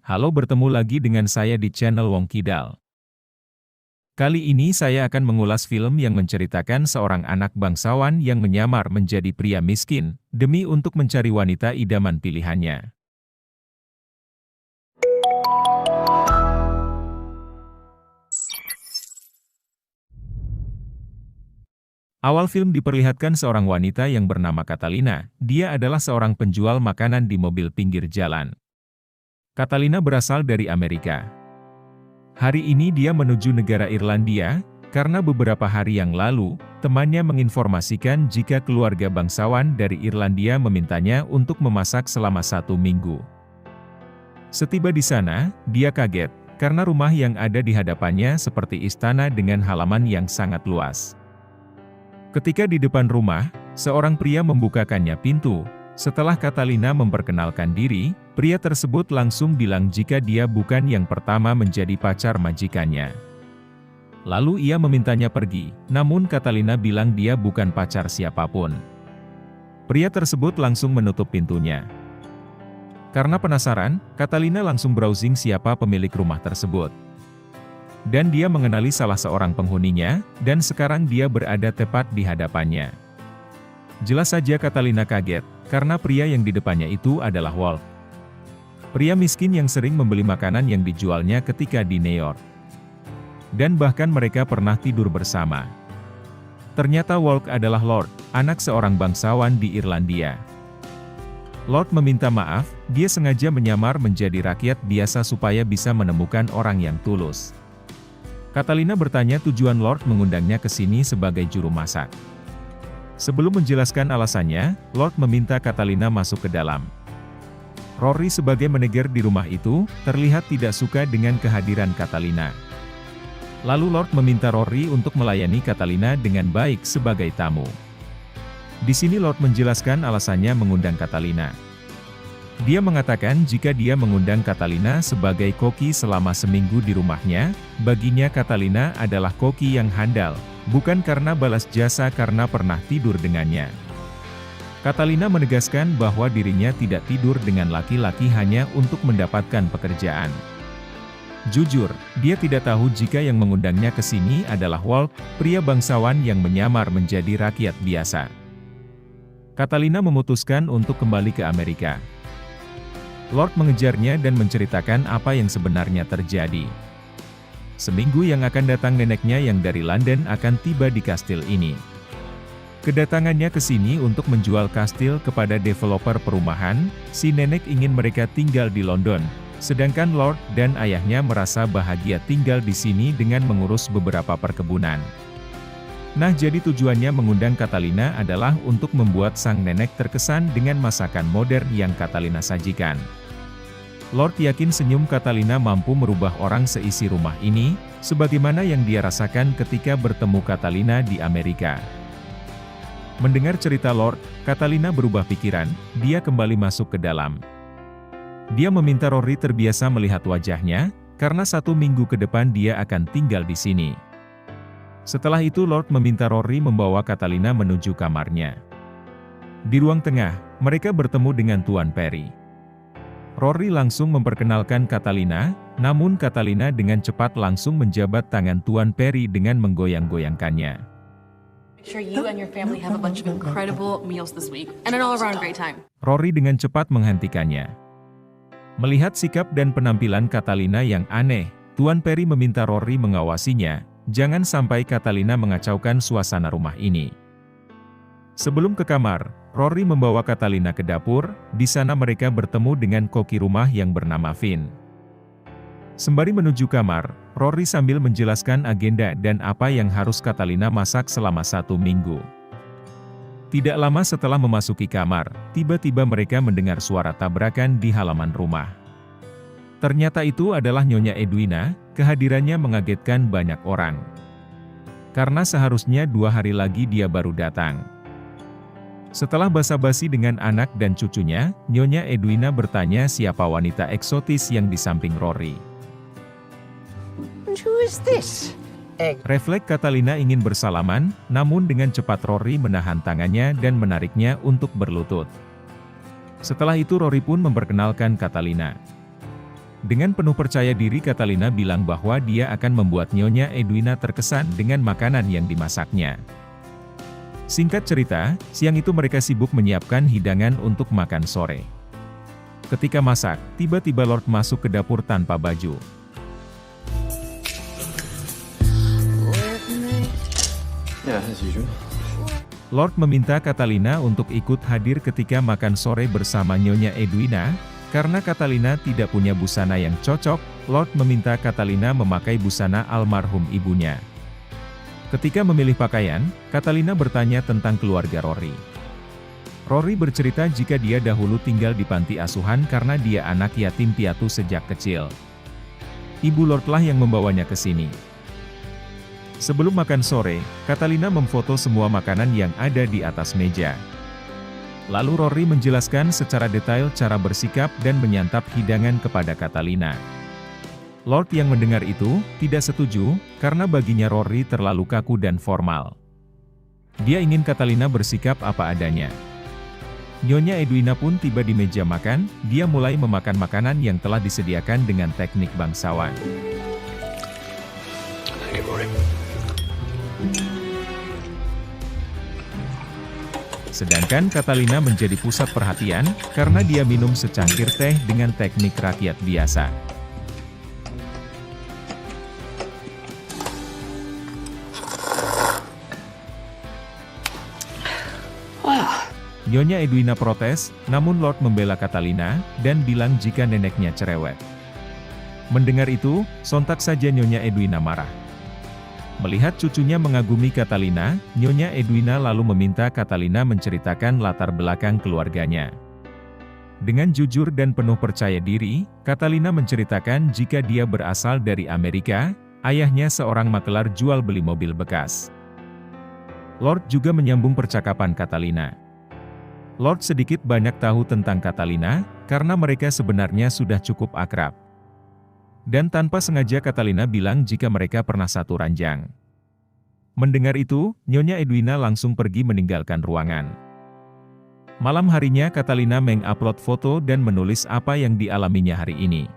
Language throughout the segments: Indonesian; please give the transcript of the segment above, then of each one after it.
Halo, bertemu lagi dengan saya di channel Wong Kidal. Kali ini saya akan mengulas film yang menceritakan seorang anak bangsawan yang menyamar menjadi pria miskin, demi untuk mencari wanita idaman pilihannya. Awal film diperlihatkan seorang wanita yang bernama Catalina. Dia adalah seorang penjual makanan di mobil pinggir jalan. Catalina berasal dari Amerika. Hari ini dia menuju negara Irlandia, karena beberapa hari yang lalu, temannya menginformasikan jika keluarga bangsawan dari Irlandia memintanya untuk memasak selama 1 minggu. Setiba di sana, dia kaget, karena rumah yang ada di hadapannya seperti istana dengan halaman yang sangat luas. Ketika di depan rumah, seorang pria membukakannya pintu. Setelah Catalina memperkenalkan diri, pria tersebut langsung bilang jika dia bukan yang pertama menjadi pacar majikannya. Lalu ia memintanya pergi, namun Catalina bilang dia bukan pacar siapapun. Pria tersebut langsung menutup pintunya. Karena penasaran, Catalina langsung browsing siapa pemilik rumah tersebut. Dan dia mengenali salah seorang penghuninya, dan sekarang dia berada tepat di hadapannya. Jelas saja Catalina kaget, karena pria yang di depannya itu adalah Wolf. Pria miskin yang sering membeli makanan yang dijualnya ketika di New York. Dan bahkan mereka pernah tidur bersama. Ternyata Wolf adalah Lord, anak seorang bangsawan di Irlandia. Lord meminta maaf, dia sengaja menyamar menjadi rakyat biasa supaya bisa menemukan orang yang tulus. Catalina bertanya tujuan Lord mengundangnya ke sini sebagai juru masak. Sebelum menjelaskan alasannya, Lord meminta Catalina masuk ke dalam. Rory sebagai manajer di rumah itu, terlihat tidak suka dengan kehadiran Catalina. Lalu Lord meminta Rory untuk melayani Catalina dengan baik sebagai tamu. Di sini Lord menjelaskan alasannya mengundang Catalina. Dia mengatakan jika dia mengundang Catalina sebagai koki selama seminggu di rumahnya, baginya Catalina adalah koki yang handal, bukan karena balas jasa karena pernah tidur dengannya. Catalina menegaskan bahwa dirinya tidak tidur dengan laki-laki hanya untuk mendapatkan pekerjaan. Jujur, dia tidak tahu jika yang mengundangnya ke sini adalah Wolf, pria bangsawan yang menyamar menjadi rakyat biasa. Catalina memutuskan untuk kembali ke Amerika. Lord mengejarnya dan menceritakan apa yang sebenarnya terjadi. Seminggu yang akan datang neneknya yang dari London akan tiba di kastil ini. Kedatangannya ke sini untuk menjual kastil kepada developer perumahan, si nenek ingin mereka tinggal di London, sedangkan Lord dan ayahnya merasa bahagia tinggal di sini dengan mengurus beberapa perkebunan. Nah, jadi tujuannya mengundang Catalina adalah untuk membuat sang nenek terkesan dengan masakan modern yang Catalina sajikan. Lord yakin senyum Catalina mampu merubah orang seisi rumah ini, sebagaimana yang dia rasakan ketika bertemu Catalina di Amerika. Mendengar cerita Lord, Catalina berubah pikiran, dia kembali masuk ke dalam. Dia meminta Rory terbiasa melihat wajahnya, karena 1 minggu ke depan dia akan tinggal di sini. Setelah itu Lord meminta Rory membawa Catalina menuju kamarnya. Di ruang tengah, mereka bertemu dengan Tuan Perry. Rory langsung memperkenalkan Catalina, namun Catalina dengan cepat langsung menjabat tangan Tuan Perry dengan menggoyang-goyangkannya. Rory dengan cepat menghentikannya. Melihat sikap dan penampilan Catalina yang aneh, Tuan Perry meminta Rory mengawasinya, jangan sampai Catalina mengacaukan suasana rumah ini. Sebelum ke kamar, Rory membawa Catalina ke dapur. Di sana mereka bertemu dengan koki rumah yang bernama Finn. Sembari menuju kamar, Rory sambil menjelaskan agenda dan apa yang harus Catalina masak selama 1 minggu. Tidak lama setelah memasuki kamar, tiba-tiba mereka mendengar suara tabrakan di halaman rumah. Ternyata itu adalah Nyonya Edwina. Kehadirannya mengagetkan banyak orang. Karena seharusnya 2 hari lagi dia baru datang. Setelah basa-basi dengan anak dan cucunya, Nyonya Edwina bertanya siapa wanita eksotis yang di samping Rory. Who is this? Refleks Catalina ingin bersalaman, namun dengan cepat Rory menahan tangannya dan menariknya untuk berlutut. Setelah itu Rory pun memperkenalkan Catalina. Dengan penuh percaya diri Catalina bilang bahwa dia akan membuat Nyonya Edwina terkesan dengan makanan yang dimasaknya. Singkat cerita, siang itu mereka sibuk menyiapkan hidangan untuk makan sore. Ketika masak, tiba-tiba Lord masuk ke dapur tanpa baju. Lord meminta Catalina untuk ikut hadir ketika makan sore bersama Nyonya Edwina. Karena Catalina tidak punya busana yang cocok, Lord meminta Catalina memakai busana almarhum ibunya. Ketika memilih pakaian, Catalina bertanya tentang keluarga Rory. Rory bercerita jika dia dahulu tinggal di panti asuhan karena dia anak yatim piatu sejak kecil. Ibu Lord lah yang membawanya ke sini. Sebelum makan sore, Catalina memfoto semua makanan yang ada di atas meja. Lalu Rory menjelaskan secara detail cara bersikap dan menyantap hidangan kepada Catalina. Lord yang mendengar itu, tidak setuju, karena baginya Rory terlalu kaku dan formal. Dia ingin Catalina bersikap apa adanya. Nyonya Edwina pun tiba di meja makan, dia mulai memakan makanan yang telah disediakan dengan teknik bangsawan. Sedangkan Catalina menjadi pusat perhatian, karena dia minum secangkir teh dengan teknik rakyat biasa. Nyonya Edwina protes, namun Lord membela Catalina, dan bilang jika neneknya cerewet. Mendengar itu, sontak saja Nyonya Edwina marah. Melihat cucunya mengagumi Catalina, Nyonya Edwina lalu meminta Catalina menceritakan latar belakang keluarganya. Dengan jujur dan penuh percaya diri, Catalina menceritakan jika dia berasal dari Amerika, ayahnya seorang makelar jual beli mobil bekas. Lord juga menyambung percakapan Catalina. Lord sedikit banyak tahu tentang Catalina, karena mereka sebenarnya sudah cukup akrab. Dan tanpa sengaja Catalina bilang jika mereka pernah satu ranjang. Mendengar itu, Nyonya Edwina langsung pergi meninggalkan ruangan. Malam harinya Catalina mengupload foto dan menulis apa yang dialaminya hari ini.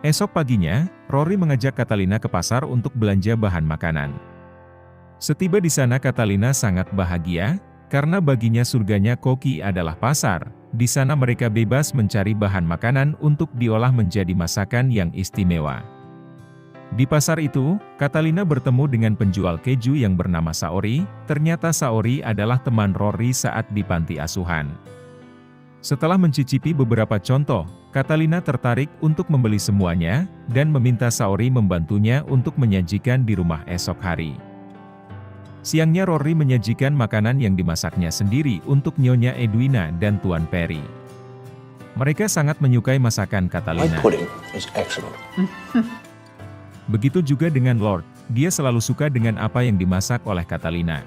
Esok paginya, Rory mengajak Catalina ke pasar untuk belanja bahan makanan. Setiba di sana Catalina sangat bahagia, karena baginya surganya koki adalah pasar. Di sana mereka bebas mencari bahan makanan untuk diolah menjadi masakan yang istimewa. Di pasar itu, Catalina bertemu dengan penjual keju yang bernama Saori. Ternyata Saori adalah teman Rory saat di panti asuhan. Setelah mencicipi beberapa contoh, Catalina tertarik untuk membeli semuanya, dan meminta Saori membantunya untuk menyajikan di rumah esok hari. Siangnya Rory menyajikan makanan yang dimasaknya sendiri untuk Nyonya Edwina dan Tuan Perry. Mereka sangat menyukai masakan Catalina. Begitu juga dengan Lord, dia selalu suka dengan apa yang dimasak oleh Catalina.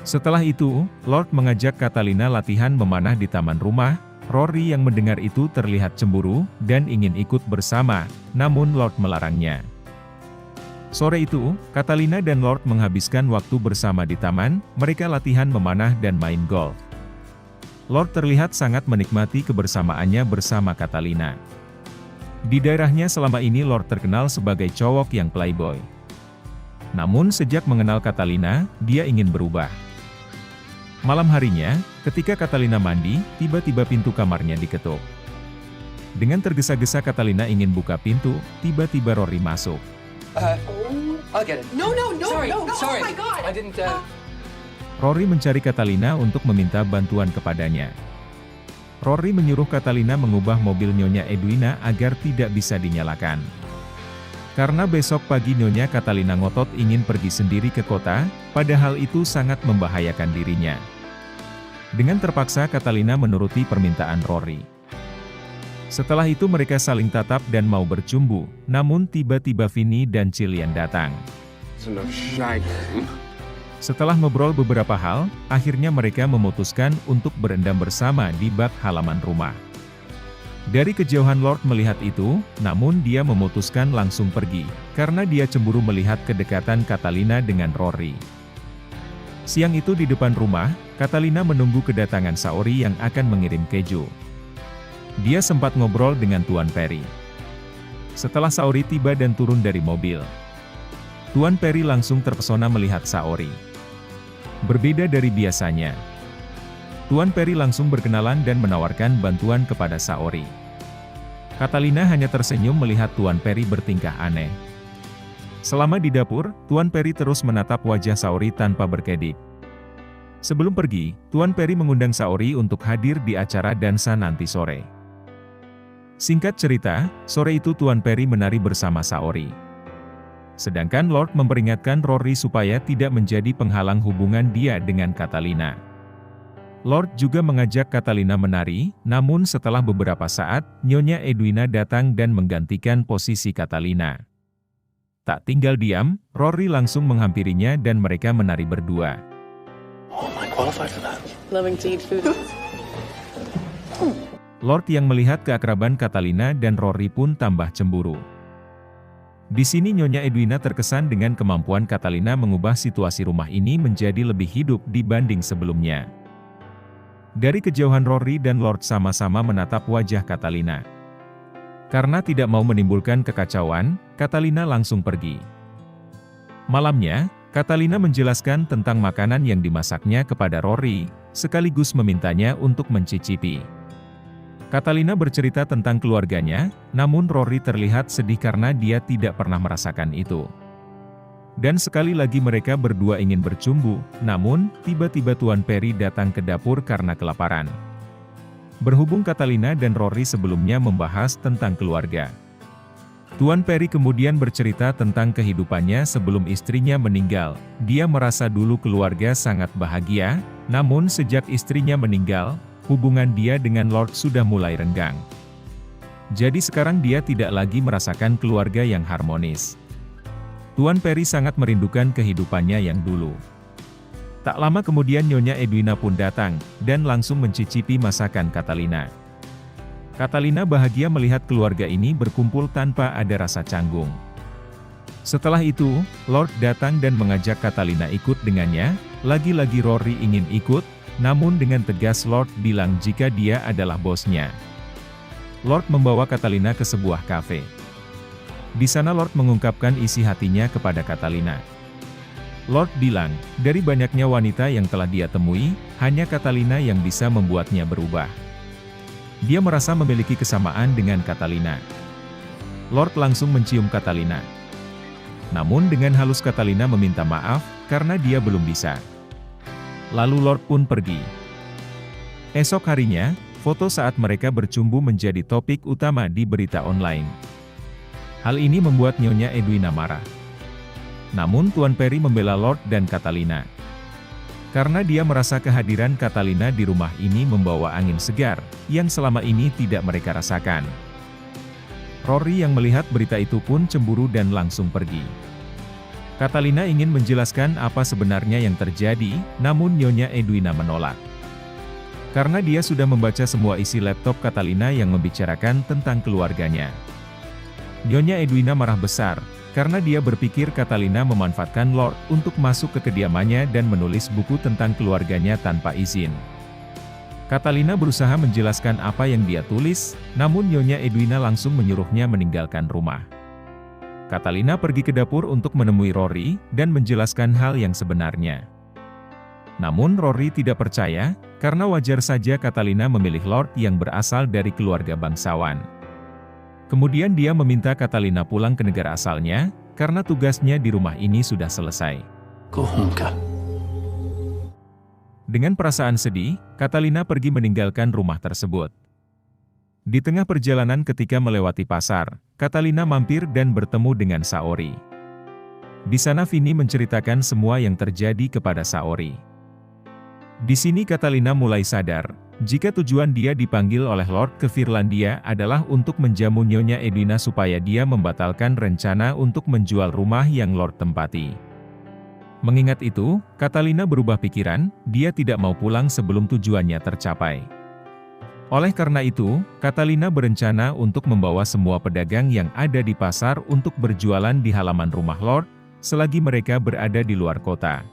Setelah itu, Lord mengajak Catalina latihan memanah di taman rumah. Rory yang mendengar itu terlihat cemburu, dan ingin ikut bersama, namun Lord melarangnya. Sore itu, Catalina dan Lord menghabiskan waktu bersama di taman, mereka latihan memanah dan main golf. Lord terlihat sangat menikmati kebersamaannya bersama Catalina. Di daerahnya selama ini Lord terkenal sebagai cowok yang playboy. Namun sejak mengenal Catalina, dia ingin berubah. Malam harinya, ketika Catalina mandi, tiba-tiba pintu kamarnya diketuk. Dengan tergesa-gesa Catalina ingin buka pintu, tiba-tiba Rory masuk. I'll get it. No, Sorry. oh my God. I didn't, Rory mencari Catalina untuk meminta bantuan kepadanya. Rory menyuruh Catalina mengubah mobil Nyonya Edwina agar tidak bisa dinyalakan. Karena besok pagi Nyonya Catalina ngotot ingin pergi sendiri ke kota, padahal itu sangat membahayakan dirinya. Dengan terpaksa Catalina menuruti permintaan Rory. Setelah itu mereka saling tatap dan mau bercumbu, namun tiba-tiba Vinny dan Cillian datang. Setelah ngobrol beberapa hal, akhirnya mereka memutuskan untuk berendam bersama di bak halaman rumah. Dari kejauhan Lord melihat itu, namun dia memutuskan langsung pergi, karena dia cemburu melihat kedekatan Catalina dengan Rory. Siang itu di depan rumah, Catalina menunggu kedatangan Saori yang akan mengirim keju. Dia sempat ngobrol dengan Tuan Perry. Setelah Saori tiba dan turun dari mobil, Tuan Perry langsung terpesona melihat Saori. Berbeda dari biasanya, Tuan Perry langsung berkenalan dan menawarkan bantuan kepada Saori. Catalina hanya tersenyum melihat Tuan Perry bertingkah aneh. Selama di dapur, Tuan Perry terus menatap wajah Saori tanpa berkedip. Sebelum pergi, Tuan Perry mengundang Saori untuk hadir di acara dansa nanti sore. Singkat cerita, sore itu Tuan Perry menari bersama Saori. Sedangkan Lord memperingatkan Rory supaya tidak menjadi penghalang hubungan dia dengan Catalina. Lord juga mengajak Catalina menari, namun setelah beberapa saat, Nyonya Edwina datang dan menggantikan posisi Catalina. Tak tinggal diam, Rory langsung menghampirinya dan mereka menari berdua. Oh, am I qualified for that? Loving to eat food. Lord yang melihat keakraban Catalina dan Rory pun tambah cemburu. Di sini Nyonya Edwina terkesan dengan kemampuan Catalina mengubah situasi rumah ini menjadi lebih hidup dibanding sebelumnya. Dari kejauhan Rory dan Lord sama-sama menatap wajah Catalina. Karena tidak mau menimbulkan kekacauan, Catalina langsung pergi. Malamnya, Catalina menjelaskan tentang makanan yang dimasaknya kepada Rory, sekaligus memintanya untuk mencicipi. Catalina bercerita tentang keluarganya, namun Rory terlihat sedih karena dia tidak pernah merasakan itu. Dan sekali lagi mereka berdua ingin bercumbu, namun, tiba-tiba Tuan Perry datang ke dapur karena kelaparan. Berhubung Catalina dan Rory sebelumnya membahas tentang keluarga. Tuan Perry kemudian bercerita tentang kehidupannya sebelum istrinya meninggal. Dia merasa dulu keluarga sangat bahagia, namun sejak istrinya meninggal, hubungan dia dengan Lord sudah mulai renggang. Jadi sekarang dia tidak lagi merasakan keluarga yang harmonis. Tuan Perry sangat merindukan kehidupannya yang dulu. Tak lama kemudian Nyonya Edwina pun datang, dan langsung mencicipi masakan Catalina. Catalina bahagia melihat keluarga ini berkumpul tanpa ada rasa canggung. Setelah itu, Lord datang dan mengajak Catalina ikut dengannya, lagi-lagi Rory ingin ikut, namun dengan tegas Lord bilang jika dia adalah bosnya. Lord membawa Catalina ke sebuah kafe. Di sana Lord mengungkapkan isi hatinya kepada Catalina. Lord bilang, dari banyaknya wanita yang telah dia temui, hanya Catalina yang bisa membuatnya berubah. Dia merasa memiliki kesamaan dengan Catalina. Lord langsung mencium Catalina. Namun dengan halus Catalina meminta maaf, karena dia belum bisa. Lalu Lord pun pergi. Esok harinya, foto saat mereka bercumbu menjadi topik utama di berita online. Hal ini membuat Nyonya Edwina marah. Namun Tuan Perry membela Lord dan Catalina. Karena dia merasa kehadiran Catalina di rumah ini membawa angin segar, yang selama ini tidak mereka rasakan. Rory yang melihat berita itu pun cemburu dan langsung pergi. Catalina ingin menjelaskan apa sebenarnya yang terjadi, namun Nyonya Edwina menolak. Karena dia sudah membaca semua isi laptop Catalina yang membicarakan tentang keluarganya. Nyonya Edwina marah besar, karena dia berpikir Catalina memanfaatkan Lord untuk masuk ke kediamannya dan menulis buku tentang keluarganya tanpa izin. Catalina berusaha menjelaskan apa yang dia tulis, namun Nyonya Edwina langsung menyuruhnya meninggalkan rumah. Catalina pergi ke dapur untuk menemui Rory, dan menjelaskan hal yang sebenarnya. Namun Rory tidak percaya, karena wajar saja Catalina memilih Lord yang berasal dari keluarga bangsawan. Kemudian dia meminta Catalina pulang ke negara asalnya, karena tugasnya di rumah ini sudah selesai. Go home, Kat. Dengan perasaan sedih, Catalina pergi meninggalkan rumah tersebut. Di tengah perjalanan ketika melewati pasar, Catalina mampir dan bertemu dengan Saori. Di sana Vinny menceritakan semua yang terjadi kepada Saori. Di sini Catalina mulai sadar, jika tujuan dia dipanggil oleh Lord ke Finlandia adalah untuk menjamu Nyonya Edwina supaya dia membatalkan rencana untuk menjual rumah yang Lord tempati. Mengingat itu, Catalina berubah pikiran, dia tidak mau pulang sebelum tujuannya tercapai. Oleh karena itu, Catalina berencana untuk membawa semua pedagang yang ada di pasar untuk berjualan di halaman rumah Lord, selagi mereka berada di luar kota.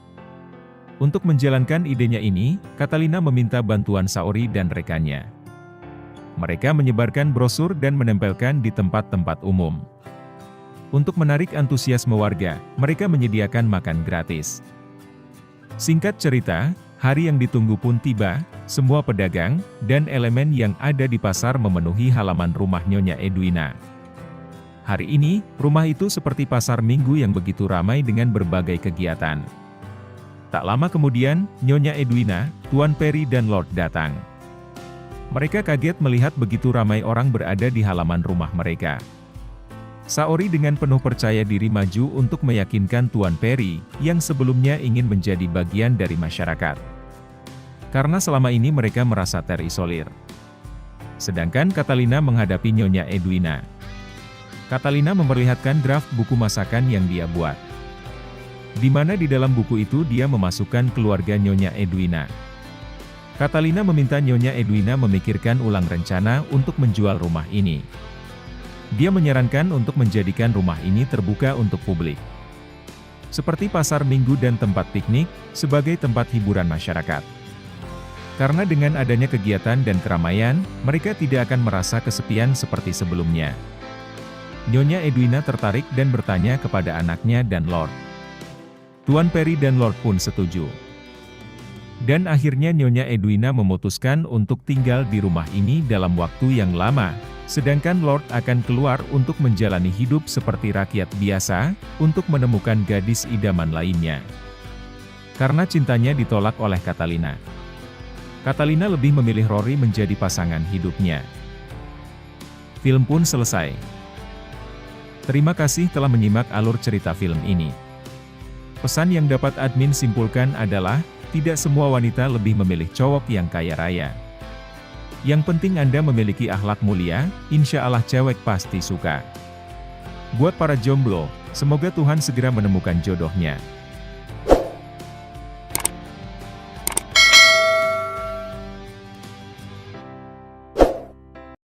Untuk menjalankan idenya ini, Catalina meminta bantuan Saori dan rekannya. Mereka menyebarkan brosur dan menempelkan di tempat-tempat umum. Untuk menarik antusiasme warga, mereka menyediakan makan gratis. Singkat cerita, hari yang ditunggu pun tiba. Semua pedagang dan elemen yang ada di pasar memenuhi halaman rumah Nyonya Edwina. Hari ini, rumah itu seperti pasar minggu yang begitu ramai dengan berbagai kegiatan. Tak lama kemudian, Nyonya Edwina, Tuan Peri dan Lord datang. Mereka kaget melihat begitu ramai orang berada di halaman rumah mereka. Saori dengan penuh percaya diri maju untuk meyakinkan Tuan Peri, yang sebelumnya ingin menjadi bagian dari masyarakat. Karena selama ini mereka merasa terisolir. Sedangkan Catalina menghadapi Nyonya Edwina. Catalina memperlihatkan draft buku masakan yang dia buat. Di mana di dalam buku itu dia memasukkan keluarga Nyonya Edwina. Catalina meminta Nyonya Edwina memikirkan ulang rencana untuk menjual rumah ini. Dia menyarankan untuk menjadikan rumah ini terbuka untuk publik. Seperti pasar minggu dan tempat piknik, sebagai tempat hiburan masyarakat. Karena dengan adanya kegiatan dan keramaian, mereka tidak akan merasa kesepian seperti sebelumnya. Nyonya Edwina tertarik dan bertanya kepada anaknya dan Lord. Tuan Peri dan Lord pun setuju. Dan akhirnya Nyonya Edwina memutuskan untuk tinggal di rumah ini dalam waktu yang lama, sedangkan Lord akan keluar untuk menjalani hidup seperti rakyat biasa, untuk menemukan gadis idaman lainnya. Karena cintanya ditolak oleh Catalina. Catalina lebih memilih Rory menjadi pasangan hidupnya. Film pun selesai. Terima kasih telah menyimak alur cerita film ini. Pesan yang dapat admin simpulkan adalah, tidak semua wanita lebih memilih cowok yang kaya raya. Yang penting Anda memiliki akhlak mulia, insya Allah cewek pasti suka. Buat para jomblo, semoga Tuhan segera menemukan jodohnya.